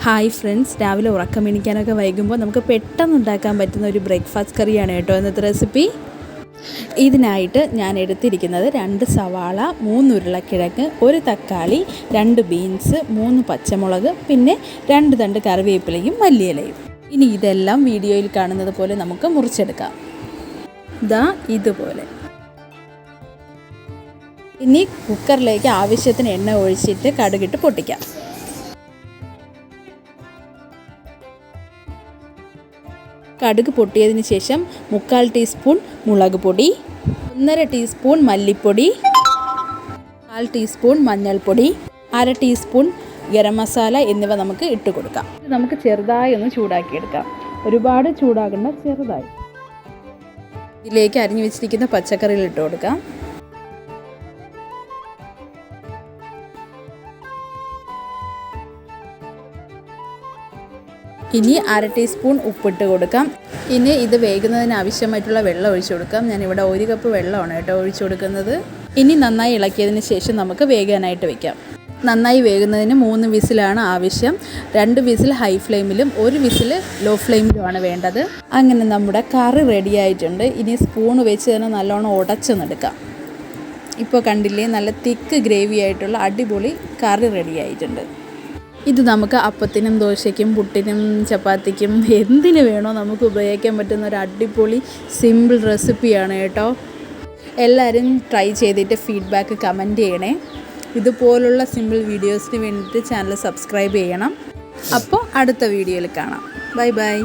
Hi friends, രാവിലെ ഉറക്കം എണീക്കാനൊക്കെ വൈകുമ്പോൾ നമുക്ക് പെട്ടെന്ന് ഉണ്ടാക്കാൻ പറ്റുന്ന ഒരു ബ്രേക്ക്ഫാസ്റ്റ് കറിയാണ് കേട്ടോ ഇന്നത്തെ റെസിപ്പി. ഇതിനായിട്ട് ഞാൻ എടുത്തിരിക്കുന്നത് 2 സവാള, 3 ഉരുളക്കിഴങ്ങ്, 1 തക്കാളി, 2 ബീൻസ്, 3 പച്ചമുളക്, പിന്നെ 2 തണ്ട് കറിവേപ്പിലയും മല്ലിയിലയും. ഇനി ഇതെല്ലാം വീഡിയോയിൽ കാണുന്നത് പോലെ നമുക്ക് മുറിച്ചെടുക്കാം. ഇതുപോലെ. ഇനി കുക്കറിലേക്ക് ആവശ്യത്തിന് എണ്ണ ഒഴിച്ചിട്ട് കടുകിട്ട് പൊട്ടിക്കാം. കടുക് പൊട്ടിയതിന് ശേഷം 3/4 ടീസ്പൂൺ മുളക് പൊടി, 1.5 ടീസ്പൂൺ മല്ലിപ്പൊടി, 1/4 ടീസ്പൂൺ മഞ്ഞൾപ്പൊടി, 1/2 ടീസ്പൂൺ ഗരം മസാല എന്നിവ നമുക്ക് ഇട്ട് കൊടുക്കാം. ഇത് നമുക്ക് ചെറുതായി ഒന്ന് ചൂടാക്കിയെടുക്കാം. ഒരുപാട് ചൂടാകണ്ട, ചെറുതായി. ഇതിലേക്ക് അരിഞ്ഞു വെച്ചിരിക്കുന്ന പച്ചക്കറികൾ ഇട്ട് കൊടുക്കാം. ഇനി 1/2 ടീസ്പൂൺ ഉപ്പിട്ട് കൊടുക്കാം. ഇനി ഇത് വേകുന്നതിന് ആവശ്യമായിട്ടുള്ള വെള്ളം ഒഴിച്ചു കൊടുക്കാം. ഞാനിവിടെ 1 കപ്പ് വെള്ളമാണ് കേട്ടോ ഒഴിച്ചു കൊടുക്കുന്നത്. ഇനി നന്നായി ഇളക്കിയതിന് ശേഷം നമുക്ക് വേകാനായിട്ട് വെക്കാം. നന്നായി വേകുന്നതിന് 3 വിസിലാണ് ആവശ്യം. 2 വിസിൽ ഹൈ ഫ്ലെയിമിലും 1 വിസിൽ ലോ ഫ്ലെയിമിലുമാണ് വേണ്ടത്. അങ്ങനെ നമ്മുടെ കറി റെഡി ആയിട്ടുണ്ട്. ഇനി സ്പൂൺ വെച്ച് തന്നെ നല്ലോണം ഉടച്ചെന്നെടുക്കാം. ഇപ്പോൾ കണ്ടില്ലേ, നല്ല തിക്ക് ഗ്രേവി ആയിട്ടുള്ള അടിപൊളി കറി റെഡി ആയിട്ടുണ്ട്. ഇത് നമുക്ക് അപ്പത്തിനും ദോശയ്ക്കും പുട്ടിനും ചപ്പാത്തിക്കും എന്തിനു വേണോ നമുക്ക് ഉപയോഗിക്കാൻ പറ്റുന്ന ഒരു അടിപൊളി സിമ്പിൾ റെസിപ്പിയാണ് കേട്ടോ. എല്ലാവരും ട്രൈ ചെയ്തിട്ട് ഫീഡ്ബാക്ക് കമൻറ്റ് ചെയ്യണേ. ഇതുപോലുള്ള സിമ്പിൾ വീഡിയോസിന് വേണ്ടിയിട്ട് ചാനൽ സബ്സ്ക്രൈബ് ചെയ്യണം. അപ്പോൾ അടുത്ത വീഡിയോയിൽ കാണാം. Bye bye.